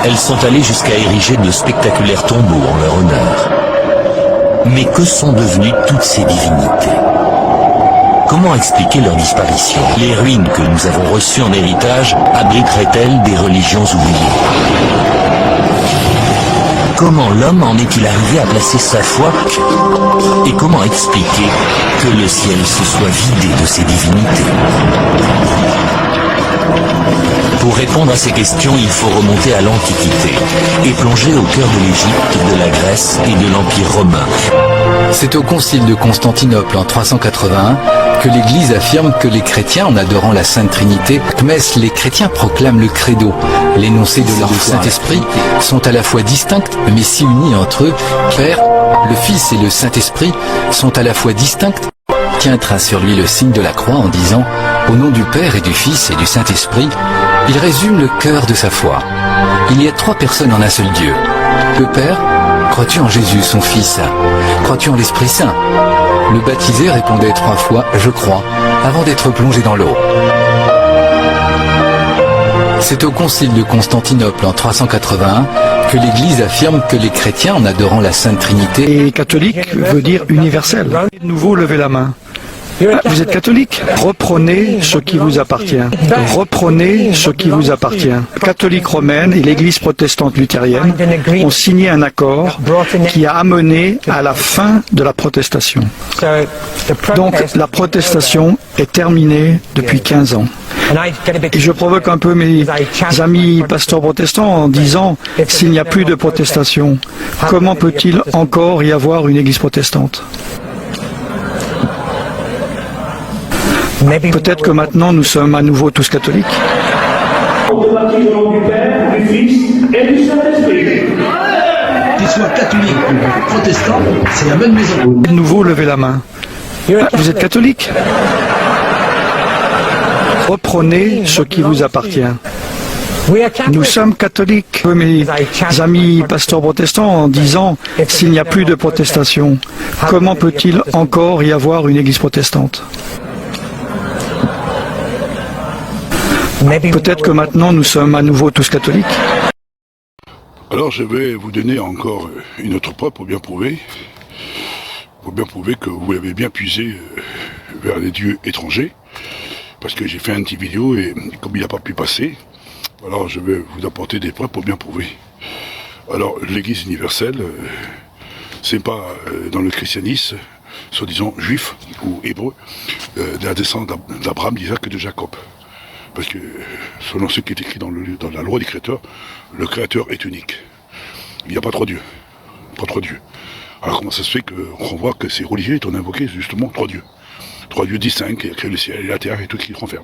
Elles sont allées jusqu'à ériger de spectaculaires tombeaux en leur honneur. Mais que sont devenues toutes ces divinités? Comment expliquer leur disparition? Les ruines que nous avons reçues en héritage abriteraient-elles des religions oubliées? Comment l'homme en est-il arrivé à placer sa foi? Et comment expliquer que le ciel se soit vidé de ses divinités? Pour répondre à ces questions, il faut remonter à l'Antiquité et plonger au cœur de l'Égypte, de la Grèce et de l'Empire romain. C'est au concile de Constantinople en 381 que l'Église affirme que les chrétiens, en adorant la Sainte Trinité, les chrétiens proclament le credo. L'énoncé de leur Saint-Esprit sont à la fois distincts mais si unis entre eux. Père, le Fils et le Saint-Esprit sont à la fois distincts. Tient trace sur lui le signe de la croix en disant « Au nom du Père et du Fils et du Saint-Esprit », il résume le cœur de sa foi. Il y a trois personnes en un seul Dieu. Le Père, crois-tu en Jésus, son Fils? Crois-tu en l'Esprit Saint? Le baptisé répondait trois fois « Je crois » avant d'être plongé dans l'eau. C'est au concile de Constantinople en 381 que l'Église affirme que les chrétiens, en adorant la Sainte Trinité... Et catholique veut dire universel. De nouveau, levez la main. Vous êtes catholique? Reprenez ce qui vous appartient. Reprenez ce qui vous appartient. La catholique romaine et l'Église protestante luthérienne ont signé un accord qui a amené à la fin de la protestation. Donc la protestation est terminée depuis 15 ans. Et je provoque un peu mes amis pasteurs protestants en disant, s'il n'y a plus de protestation, comment peut-il encore y avoir une Église protestante? Peut-être que maintenant nous sommes à nouveau tous catholiques. Qu'ils soient catholiques ou protestants, c'est la même maison. De nouveau, levez la main. Vous êtes catholique? Reprenez ce qui vous appartient. Nous sommes catholiques. Mes amis pasteurs protestants en disant, s'il n'y a plus de protestation, comment peut-il encore y avoir une Église protestante? Peut-être que maintenant nous sommes à nouveau tous catholiques. Alors je vais vous donner encore une autre preuve pour bien prouver que vous l'avez bien puisé vers les dieux étrangers, parce que j'ai fait une petite vidéo et comme il n'a pas pu passer, alors je vais vous apporter des preuves pour bien prouver. Alors l'Église universelle, c'est pas dans le christianisme, soi-disant juif ou hébreu, de la descendance d'Abraham, d'Isaac et de Jacob. Parce que, selon ce qui est écrit dans la loi du Créateur, le Créateur est unique. Il n'y a pas trois dieux. Pas trois dieux. Alors comment ça se fait qu'on voit que ces religieux ont invoqué justement trois dieux? Trois dieux distincts qui ont créé le ciel et la terre et tout ce qui les renferme.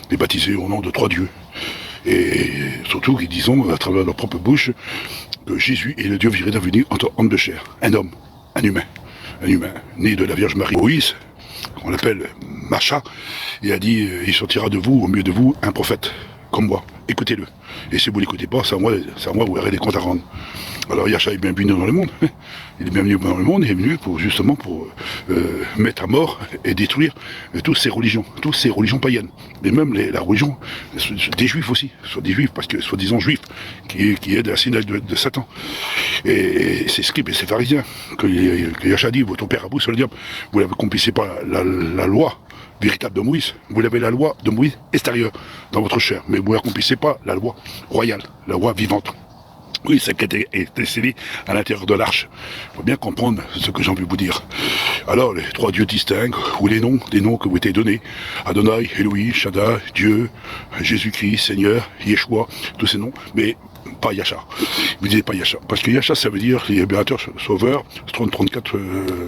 Les baptisés au nom de trois dieux. Et surtout, ils disent à travers leur propre bouche que Jésus est le Dieu viré d'avenir entre homme de chair. Un homme, un humain, né de la Vierge Marie. Moïse, on l'appelle Macha, il a dit, il sortira de vous, au milieu de vous, un prophète, comme moi, écoutez-le. Et si vous l'écoutez pas, c'est à moi, vous aurez des comptes à rendre. Alors Yahcha est bien venu dans le monde, il est bien venu dans le monde, il est venu pour mettre à mort et détruire toutes ces religions païennes. Et même la religion des juifs aussi, soit des juifs, parce que soi-disant juifs, qui est de la synagogue de Satan. Et c'est Scribes et c'est pharisiens que Yahcha dit, votre père à vous, c'est le diable. Vous n'accomplissez pas la loi véritable de Moïse. Vous avez la loi de Moïse extérieure dans votre chair, mais vous n'accomplissez pas la loi royale, la loi vivante. Oui, c'est qui a été scellé à l'intérieur de l'arche. Il faut bien comprendre ce que j'ai envie de vous dire. Alors, les trois dieux distincts, ou les noms, des noms que vous été donnés, Adonai, Elohim, Shaddai, Dieu, Jésus-Christ, Seigneur, Yeshua, tous ces noms, mais pas Yahcha. Vous disiez pas Yahcha. Parce que Yahcha, ça veut dire libérateur, sauveur, 34,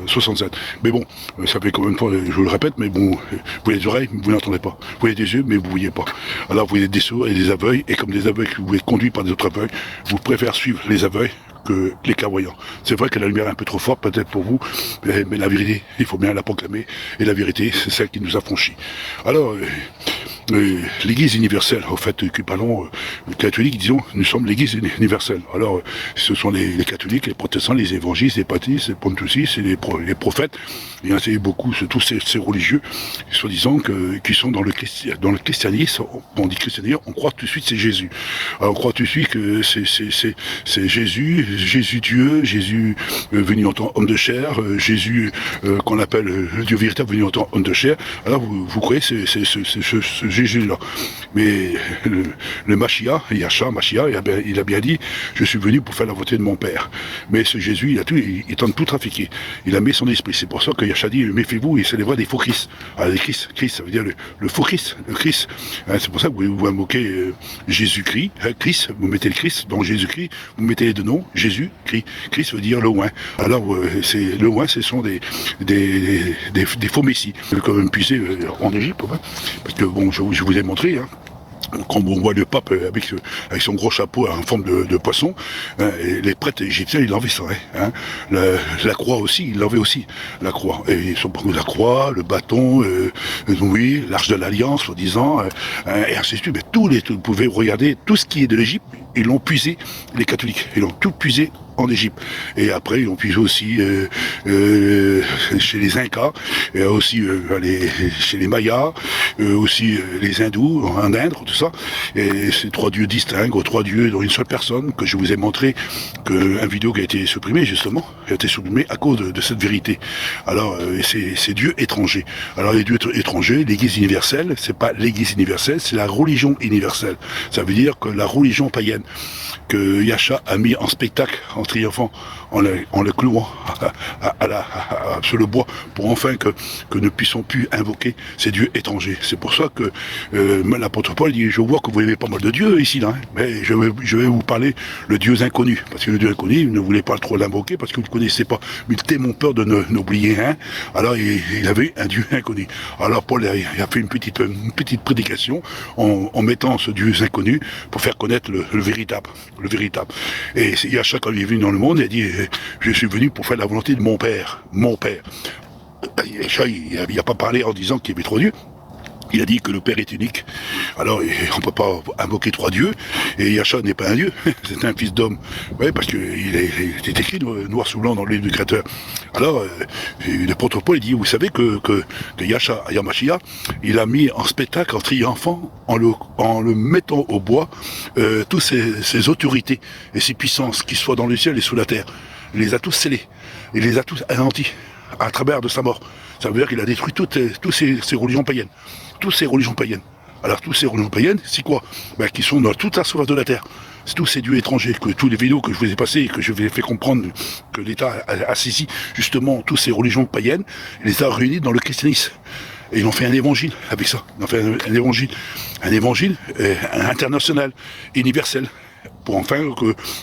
67. Mais bon, ça fait combien de fois, je vous le répète, mais bon, vous avez des oreilles, vous n'entendez pas. Vous avez des yeux, mais vous ne voyez pas. Alors vous avez des sourds et des aveugles, et comme des aveugles, vous êtes conduits par des autres aveugles, vous préférez suivre les aveugles que les clairvoyants. C'est vrai que la lumière est un peu trop forte peut-être pour vous, mais la vérité, il faut bien la proclamer, et la vérité, c'est celle qui nous a franchis. Alors, l'Église universelle, au fait, que parlons, les catholiques, disons, nous sommes l'Église universelle. Alors, ce sont les catholiques, les protestants, les évangélistes, les baptistes, les pontifices, les prophètes, et ainsi beaucoup, tous ces religieux, soi-disant, qui sont dans le christianisme. On dit christianisme, on croit tout de suite c'est Jésus. Alors, on croit tout de suite que c'est Jésus Dieu, Jésus venu en tant homme de chair, Jésus qu'on appelle le Dieu véritable venu en tant homme de chair. Alors, vous croyez ce Jésus-là. Mais le Mashiach, Mashiach, il a bien dit, je suis venu pour faire la volonté de mon Père. Mais ce Jésus, il tente tout trafiquer. Il a mis son esprit. C'est pour ça que Yahshua dit, méfiez-vous, il s'élèvera des faux Christ. Alors, les Christ, ça veut dire le faux Christ, le Christ. Hein, c'est pour ça que vous invoquez Jésus-Christ, Christ, vous mettez le Christ dans Jésus-Christ, vous mettez les deux noms, Jésus, Christ. Christ veut dire le loin. Alors, le loin, ce sont des faux messies. Il faut quand même puiser en Égypte, hein, parce que bon, je vous ai montré, hein, quand on voit le pape avec son gros chapeau en forme de poisson, hein, et les prêtres égyptiens, ils l'enlevaient ça. Hein. La croix aussi, ils l'enlevaient aussi, la croix. Et ils sont la croix, le bâton, oui, l'arche de l'Alliance, soi-disant, et ainsi de suite. Mais vous pouvez regarder, tout ce qui est de l'Égypte, ils l'ont puisé, les catholiques, ils l'ont tout puisé en Égypte. Et après, ils ont puisé aussi chez les Incas, et aussi chez les Mayas, aussi les Hindous, en Inde, tout ça. Et ces trois dieux distincts, trois dieux dans une seule personne, que je vous ai montré, un vidéo qui a été supprimée, justement, a été supprimée à cause de cette vérité. Alors, c'est dieux étrangers. Alors, les dieux étrangers, l'Église universelle, c'est pas l'Église universelle, c'est la religion universelle. Ça veut dire que la religion païenne, que Yahshua a mis en spectacle, en triomphant, en le clouant sur le bois, pour enfin que nous ne puissions plus invoquer ces dieux étrangers. C'est pour ça que l'apôtre Paul dit, je vois que vous avez pas mal de dieux ici, là, hein, mais je vais vous parler le Dieu inconnu, parce que le Dieu inconnu, il ne voulait pas trop l'invoquer, parce que vous ne connaissez pas, mais il était mon peur de n'oublier un, alors il avait un Dieu inconnu. Alors Paul il a fait une petite prédication, en mettant ce Dieu inconnu, pour faire connaître le véritable. Et Yahshua, quand il est venu dans le monde, il a dit, je suis venu pour faire la volonté de mon Père. Yahshua, il n'a pas parlé en disant qu'il y avait trois dieux. Il a dit que le Père est unique. Alors, on ne peut pas invoquer trois dieux. Et Yahshua n'est pas un dieu. C'est un fils d'homme. Oui, parce qu'il est écrit noir sur blanc dans le livre du Créateur. Alors, l'apôtre Paul dit, vous savez que Yahshua, Mashiach, il a mis en spectacle, en triomphant, en le mettant au bois, toutes ses autorités et ses puissances, qui soient dans le ciel et sous la terre. Il les a tous scellés. Il les a tous anéantis à travers de sa mort. Ça veut dire qu'il a détruit toutes ces religions païennes. Toutes ces religions païennes. Alors, toutes ces religions païennes, c'est quoi? Qui sont dans toute la surface de la terre. C'est tous ces dieux étrangers, que tous les vidéos que je vous ai passées et que je vous ai fait comprendre que l'État a saisi, justement, toutes ces religions païennes, il les a réunis dans le christianisme. Et ils ont fait un évangile avec ça. Ils ont fait un évangile international, universel, pour enfin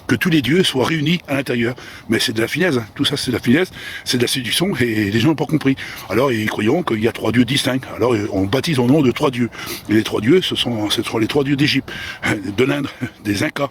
que tous les dieux soient réunis à l'intérieur. Mais c'est de la finesse, hein. Tout ça c'est de la finesse, c'est de la séduction, et les gens n'ont pas compris. Alors ils croyons qu'il y a trois dieux distincts. Alors on baptise au nom de trois dieux. Et les trois dieux, ce sont les trois dieux d'Égypte, de l'Inde, des Incas,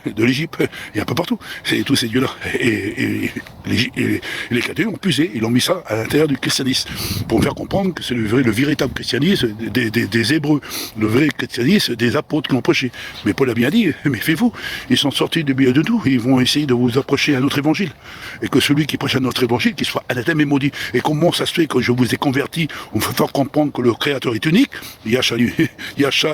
de l'Égypte, et un peu partout. C'est tous ces dieux-là. Et les catholiques ont puisé, ils ont mis ça à l'intérieur du christianisme, pour faire comprendre que c'est le véritable christianisme des Hébreux, le vrai christianisme des apôtres qui l'ont prêché. Mais Paul a bien dit, méfiez-vous, ils sont sortis du milieu de nous, ils vont essayer de vous approcher à notre évangile. Et que celui qui prêche à notre évangile, qu'il soit anathème et maudit. Et comment ça se fait que je vous ai converti, on peut faire comprendre que le Créateur est unique. Yahshua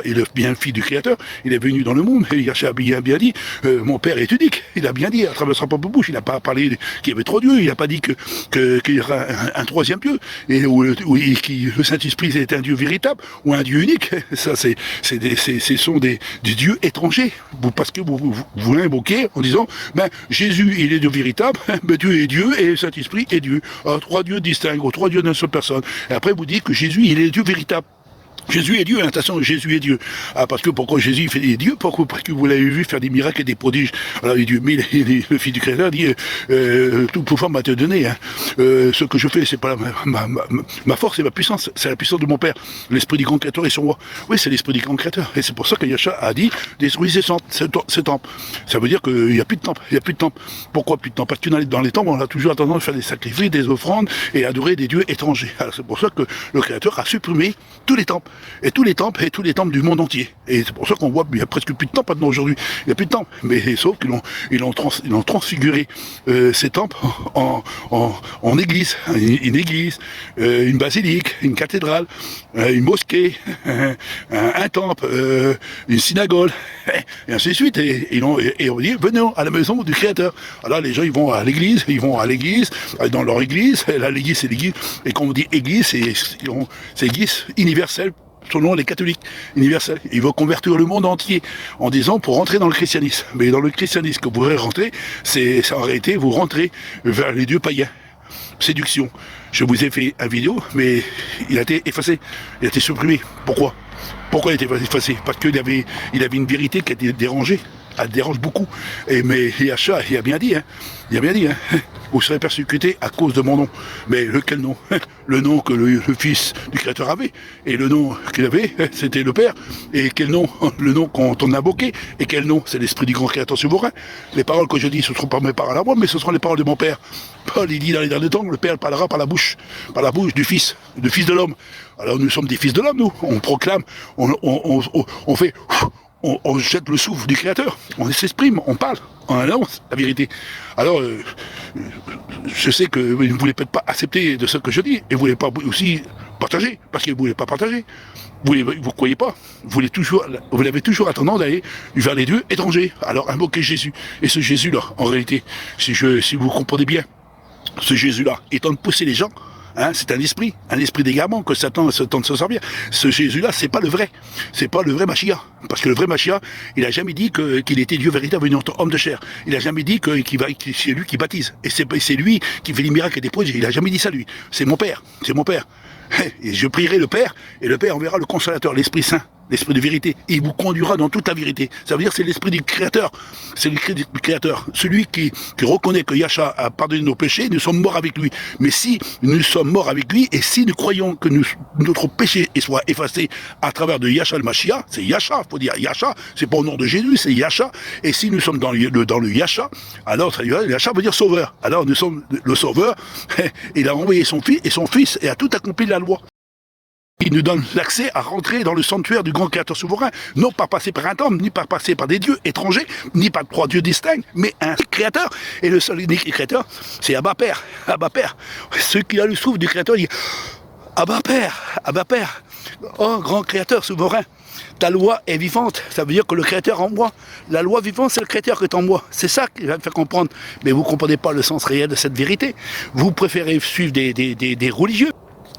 est le bien fils du Créateur, il est venu dans le monde, et Yahshua a bien dit, mon Père est unique. Il a bien dit, à travers sa propre bouche, il n'a pas parlé qu'il y avait trois dieux, il n'a pas dit qu'il y aura un troisième Dieu, et le Saint-Esprit est un Dieu véritable, ou un Dieu unique. Ça, ce sont des dieux étrangers, parce que vous l'invoquez en disant, Jésus, il est Dieu véritable, Dieu est Dieu, et le Saint-Esprit est Dieu. Alors, trois dieux distincts, trois dieux d'une seule personne. Et après, vous dites que Jésus, il est Dieu véritable. Jésus est Dieu, hein, attention, Jésus est Dieu. Ah, parce que pourquoi Jésus fait des dieux? Pourquoi? Parce que vous l'avez vu faire des miracles et des prodiges. Alors il est Dieu, mais le Fils du Créateur dit tout pouvoir m'a été donné. Hein. Ce que je fais, c'est pas ma force et ma puissance, c'est la puissance de mon Père. L'esprit du grand Créateur est sur moi. Oui, c'est l'esprit du grand Créateur. Et c'est pour ça que Yahshua a dit détruisez ce temple. Ça veut dire qu'il n'y a plus de temple. Il n'y a plus de temple. Pourquoi plus de temple? Parce que dans les temples, on a toujours tendance à faire des sacrifices, des offrandes et adorer des dieux étrangers. Alors c'est pour ça que le Créateur a supprimé tous les temples. Et tous les temples du monde entier. Et c'est pour ça qu'on voit qu'il n'y a presque plus de temples maintenant aujourd'hui. Il n'y a plus de temples. Mais sauf qu'ils ont transfiguré ces temples en église. Une église, une basilique, une cathédrale, une mosquée, un temple, une synagogue, et ainsi de suite. Et on dit, venez à la maison du Créateur. Alors les gens, ils vont à l'église, dans leur église. Là, l'église, c'est l'église. Et quand on dit église, c'est église universelle, selon les catholiques universels. Ils veulent convertir le monde entier en disant pour rentrer dans le christianisme. Mais dans le christianisme que vous voudrez rentrer, c'est en réalité vous rentrez vers les dieux païens. Séduction. Je vous ai fait une vidéo, mais il a été effacé, il a été supprimé. Pourquoi il a été effacé? Parce qu'il avait une vérité qui a été dérangée. Elle dérange beaucoup. Mais Yahshua, il a bien dit, hein. Vous serez persécutés à cause de mon nom. Mais lequel nom? Le nom que le Fils du Créateur avait. Et le nom qu'il avait, c'était le Père. Et quel nom? Le nom qu'on a invoqué. Et quel nom? C'est l'Esprit du Grand Créateur souverain. Les paroles que je dis, ce ne seront pas mes paroles à moi, mais ce seront les paroles de mon Père. Paul, il dit dans les derniers temps, le Père parlera par la bouche du Fils de l'homme. Alors nous sommes des fils de l'homme, nous. On proclame, on fait... On jette le souffle du Créateur, on s'exprime, on parle, on annonce la vérité. Alors, je sais que vous ne voulez peut-être pas accepter de ce que je dis, et vous ne voulez pas aussi partager, parce que vous ne voulez pas partager. Vous ne croyez pas, vous avez toujours tendance d'aller vers les dieux étrangers. Alors invoquez Jésus. Et ce Jésus-là, en réalité, si vous comprenez bien, ce Jésus-là, étant de pousser les gens, hein, c'est un esprit d'égarement que Satan se tente de se servir. Ce Jésus-là, c'est pas le vrai Mashiach. Parce que le vrai Mashiach, il a jamais dit qu'il était Dieu véritable, un homme de chair. Il a jamais dit que c'est lui qui baptise. Et c'est lui qui fait les miracles et des prodiges. Il a jamais dit ça, lui. C'est mon Père. Et je prierai le Père, et le Père enverra le Consolateur, l'Esprit Saint, l'Esprit de vérité. Et il vous conduira dans toute la vérité. Ça veut dire que c'est l'Esprit du Créateur. C'est l'Esprit du Créateur. Celui qui reconnaît que Yahshua a pardonné nos péchés, nous sommes morts avec lui. Mais si nous sommes morts avec lui, et si nous croyons que notre péché soit effacé à travers de Yahshua le Mashiach, c'est Yahshua, faut dire Yahshua, c'est pas au nom de Jésus, c'est Yahshua. Et si nous sommes dans le Yahshua, alors Yahshua veut dire sauveur. Alors nous sommes le sauveur, il a envoyé son fils, et son fils a tout accompli la loi. Il nous donne l'accès à rentrer dans le sanctuaire du grand Créateur souverain, non pas passer par un homme, ni pas passer par des dieux étrangers, ni par 3 dieux distincts, mais un Créateur. Et le seul unique Créateur, c'est Abba Père. Abba Père. Ceux qui a le souffle du Créateur, il dit Abba Père. Oh, grand Créateur souverain. Ta loi est vivante, ça veut dire que le Créateur en moi. La loi vivante, c'est le Créateur qui est en moi. C'est ça qui va me faire comprendre. Mais vous ne comprenez pas le sens réel de cette vérité. Vous préférez suivre des religieux.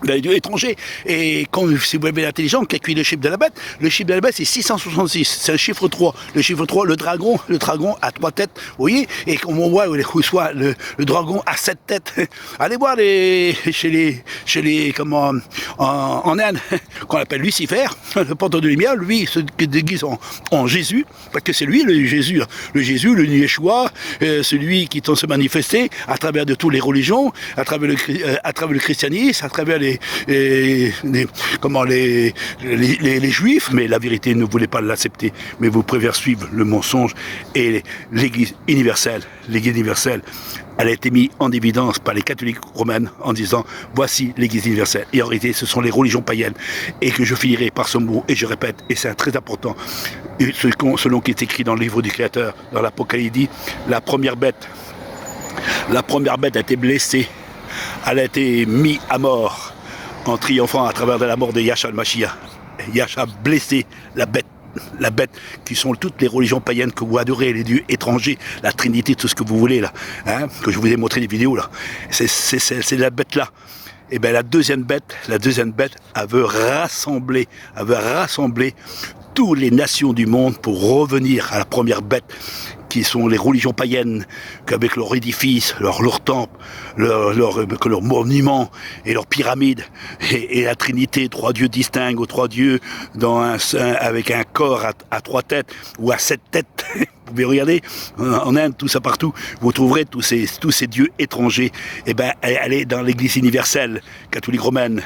Les dieux étrangers. Et si vous avez l'intelligence, calculez le chiffre de la bête. Le chiffre de la bête, c'est 666. C'est un chiffre 3. Le chiffre 3, le dragon a 3 têtes. Vous voyez? Et comme on voit, soit le dragon a 7 têtes. Allez voir en Inde, qu'on appelle Lucifer, le porteur de lumière, lui, se déguise en Jésus, parce que c'est lui, le Jésus, le Yeshua, celui qui tente se manifester à travers de toutes les religions, à travers le christianisme, à travers les juifs, mais la vérité ne voulait pas l'accepter, mais vous préférez suivre le mensonge. Et l'Église universelle, elle a été mise en évidence par les catholiques romaines en disant voici l'Église universelle. Et en réalité, ce sont les religions païennes. Et que je finirai par ce mot, et je répète, et c'est très important, selon qui est écrit dans le livre du Créateur, dans l'Apocalypse, dit la première bête a été blessée, elle a été mise à mort en triomphant à travers de la mort de Yahshua le Mashiach. Yahshua a blessé la bête qui sont toutes les religions païennes que vous adorez, les dieux étrangers, la Trinité, tout ce que vous voulez là, hein, que je vous ai montré des vidéos là. C'est la bête là. Et bien la deuxième bête, elle veut rassembler toutes les nations du monde pour revenir à la première bête qui sont les religions païennes, qu'avec leurs édifices, leurs temples, leurs monuments et leurs pyramides, et la Trinité, 3 dieux distincts, aux 3 dieux avec un corps à 3 têtes ou à 7 têtes. Vous pouvez regarder en Inde, tout ça partout, vous trouverez tous ces dieux étrangers. Eh ben, elle est dans l'Église universelle catholique romaine.